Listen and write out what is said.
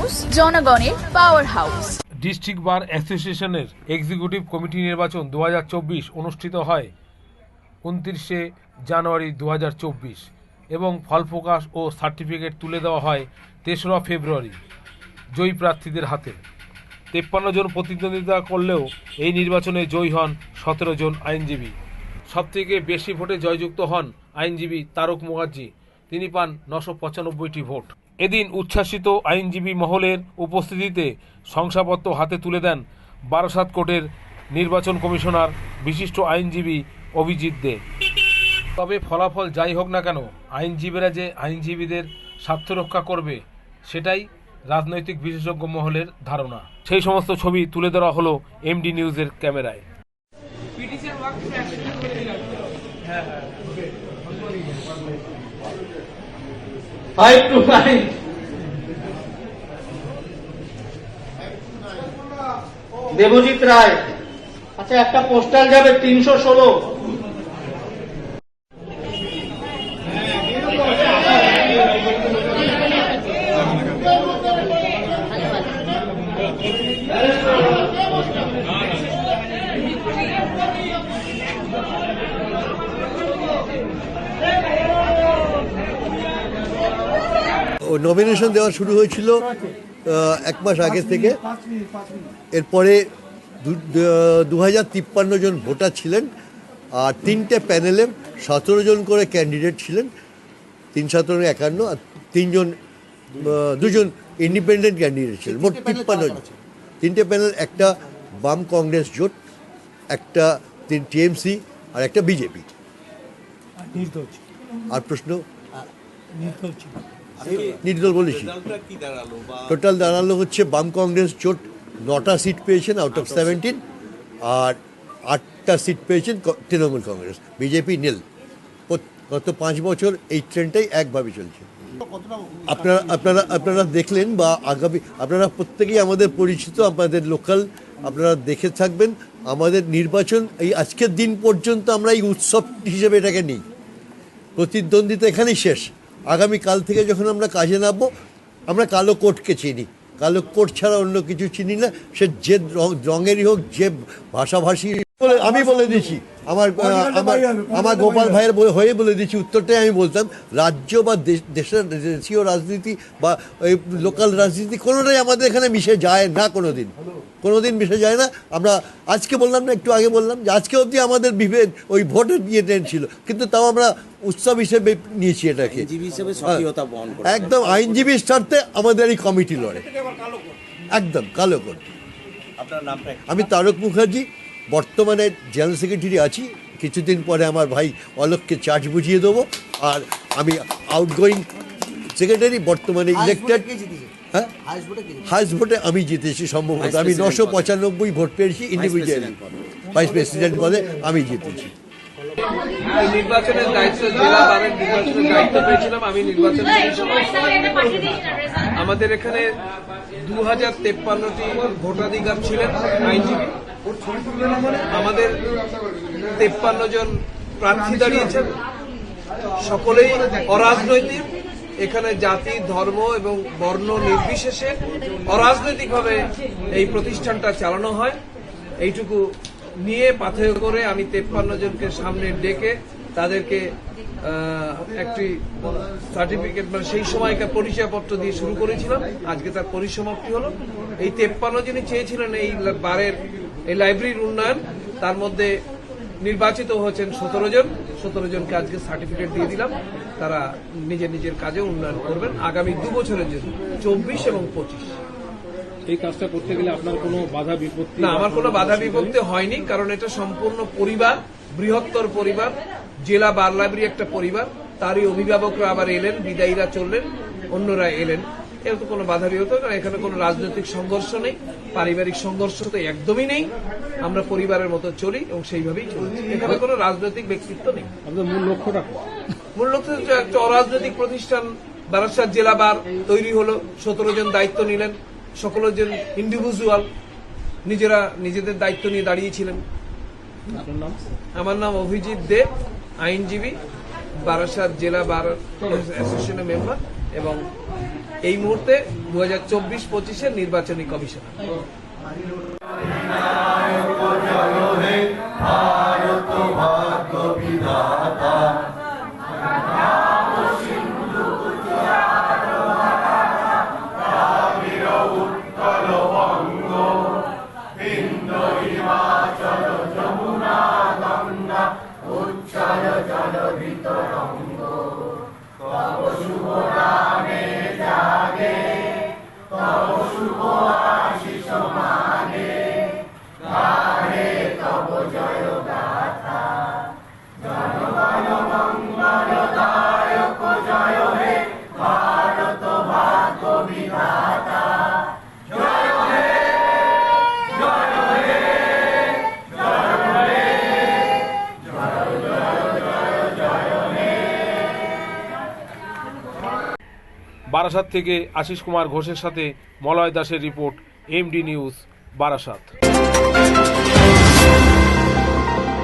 News, জনগণের power house. District বার অ্যাসোসিয়েশনের executive committee নির্বাচন 2024 অনুষ্ঠিত হয় 29 জানুয়ারি 2024 এবং ফল প্রকাশ ও সার্টিফিকেট তুলে দেওয়া হয় 3রা ফেব্রুয়ারি জয়ী প্রার্থীদের হাতে। 53 জন প্রতিদ্বন্দ্বিতা করলেও এই নির্বাচনে জয়ী হন 17 জন আইনজীবী। সবথেকে বেশি ভোটে জয়যুক্ত হন আইনজীবী তারক মুখার্জি, তিনি পান 995টি ভোট। এদিন উচ্ছ্বাসিত আইনজীবী মহলের উপস্থিতিতে শংসাপত্র হাতে তুলে দেন বারাসাত কোর্টের নির্বাচন কমিশনার বিশিষ্ট আইনজীবী অভিজিৎ দে। তবে ফলাফল যাই হোক না কেন, আইনজীবীরা যে আইনজীবীদের স্বার্থ রক্ষা করবে সেটাই রাজনৈতিক বিশেষজ্ঞ মহলের ধারণা। সেই সমস্ত ছবি তুলে ধরা হলো এমডি নিউজের ক্যামেরায়। দেবজিৎ রায়, আচ্ছা একটা পোস্টাল যাবে 316। নমিনেশন দেওয়া শুরু হয়েছিল 1 মাস আগে থেকে। এরপরে 2053 জন ভোটার ছিলেন আর 3টে প্যানেলে 17 জন করে ক্যান্ডিডেট ছিলেন। 3 17 51 আর 2জন ইন্ডিপেন্ডেন্ট ক্যান্ডিডেট ছিলেন। মোট 53 জন। 3টে প্যানেল, একটা বাম কংগ্রেস জোট, একটা টিএমসি আর একটা বিজেপি। আর প্রশ্ন নির্দল বলেছি। টোটাল দাঁড়ালো হচ্ছে বাম কংগ্রেস জোট 9টা সিট পেয়েছেন আউট অফ 17, আর 8টা সিট পেয়েছেন তৃণমূল কংগ্রেস, বিজেপি নীল। গত 5 বছর এই ট্রেন্ডটাই একভাবে চলছে। আপনারা দেখলেন বা আগামী, আপনারা প্রত্যেকেই আমাদের পরিচিত, আমাদের লোকাল, আপনারা দেখে থাকবেন। আমাদের নির্বাচন এই আজকের দিন পর্যন্ত আমরা এই উৎসব হিসেবে এটাকে নিই। প্রতিদ্বন্দ্বিতা এখানেই শেষ। আগামী কাল থেকে যখন আমরা কাজে নামবো, আমরা কালো কোটকে চিনি, কালো কোট ছাড়া অন্য কিছু চিনি না। সে যে রঙেরই হোক, যে ভাষাভাষী। আমি বলে দিচ্ছি, আমার গোপাল ভাইয়ের হয়ে বলে দিচ্ছি, উত্তরটাই আমি বলতাম, রাজ্য বা দেশের দেশীয় রাজনীতি বা ওই লোকাল রাজনীতি কোনোটাই আমাদের এখানে মিশে যায় না, কোনোদিন মিশে যায় না। আমরা আজকে বললাম না, একটু আগে বললাম যে আজকে অবধি আমাদের বিভেদ ওই ভোটের বিয়ে ছিল, কিন্তু তাও আমরা উৎসব হিসেবে নিয়েছি এটাকে। একদম আইনজীবীর স্বার্থে আমাদের এই কমিটি লড়ে, একদম কালো কোট। আমি তারক মুখার্জি, বর্তমানে জেনারেল সেক্রেটারি আছি। কিছুদিন পরে আমার ভাই অলোককে চার্জ বুঝিয়ে দেবো। আর আমি আউটগোয়িং সেক্রেটারি, বর্তমানে ইলেক্টেড। হ্যাঁ, হাইস্ট ভোটে আমি জিতেছি সম্ভবত। আমি 995 ভোট পেয়েছি ইন্ডিভিজুয়ালি। ভাইস প্রেসিডেন্ট পদে আমি জিতেছি। নির্বাচনের দায়িত্ব, জেলা বারের নির্বাচনের দায়িত্ব পেয়েছিলাম আমি। নির্বাচন আমাদের এখানে 2053টি ভোটাধিকার ছিলেন আইনজীবী। আমাদের 53 জন প্রার্থী দাঁড়িয়েছেন, সকলেই অরাজনৈতিক। এখানে জাতি, ধর্ম এবং বর্ণ নির্বিশেষে অরাজনৈতিকভাবে এই প্রতিষ্ঠানটা চালানো হয়। এইটুকু নিয়ে পাথেয় করে আমি 53 জনকে সামনে ডেকে তাদেরকে একটি সার্টিফিকেট, মানে সেই সময়কার পরিচয়পত্র দিয়ে শুরু করেছিলাম। আজকে তার পরিসমাপ্তি হলো। এই 53 জনই চেয়েছিলেন এই বারের এই লাইব্রেরির উন্নয়ন, তার মধ্যে নির্বাচিত হয়েছেন 17 জনকে আজকে সার্টিফিকেট দিয়ে দিলাম। তারা নিজের কাজে উন্নয়ন করবেন আগামী 2 বছরের জন্য, 24 এবং 25। এই কাজটা করতে গেলে আপনার কোনো বাধা বিপত্তি? না, আমার কোনো বাধা বিপত্তি হয়নি, কারণ এটা সম্পূর্ণ পরিবার, বৃহত্তর পরিবার। জেলা বার লাইব্রেরি একটা পরিবার, তারই অভিভাবকরা আবার এলেন, বিদায়ীরা চললেন, অন্যরা এলেন। এর তো কোনো বাধা বিপত্তি, কারণ এখানে কোনো রাজনৈতিক সংঘর্ষ নেই, পারিবারিক সংঘর্ষ তো একদমই নেই। আমরা পরিবারের মতো চলি এবং সেইভাবেই চলছি। এখানে কোনো রাজনৈতিক ব্যক্তিত্ব নেই। আপনাদের মূল লক্ষ্যটা? মূল লক্ষ্য একটা অরাজনৈতিক প্রতিষ্ঠান বারাসাত জেলা বার তৈরি হলো। 17 জন দায়িত্ব নিলেন, সকল জন ইন্ডিভিজুয়াল নিজেরা নিজেদের দায়িত্ব নিয়ে দাঁড়িয়েছিলেন। আমার নাম অভিজিৎ দে, আইনজীবী, বারাসাত জেলা বার অ্যাসোসিয়েশনের মেম্বার। এবং এই মুহূর্তে 2024-25-এর নির্বাচনী কমিশনার। বারাসাত থেকে আশিস কুমার ঘোষের সাথে মলয় দাসের রিপোর্ট, এমডি নিউজ, বারাসাত।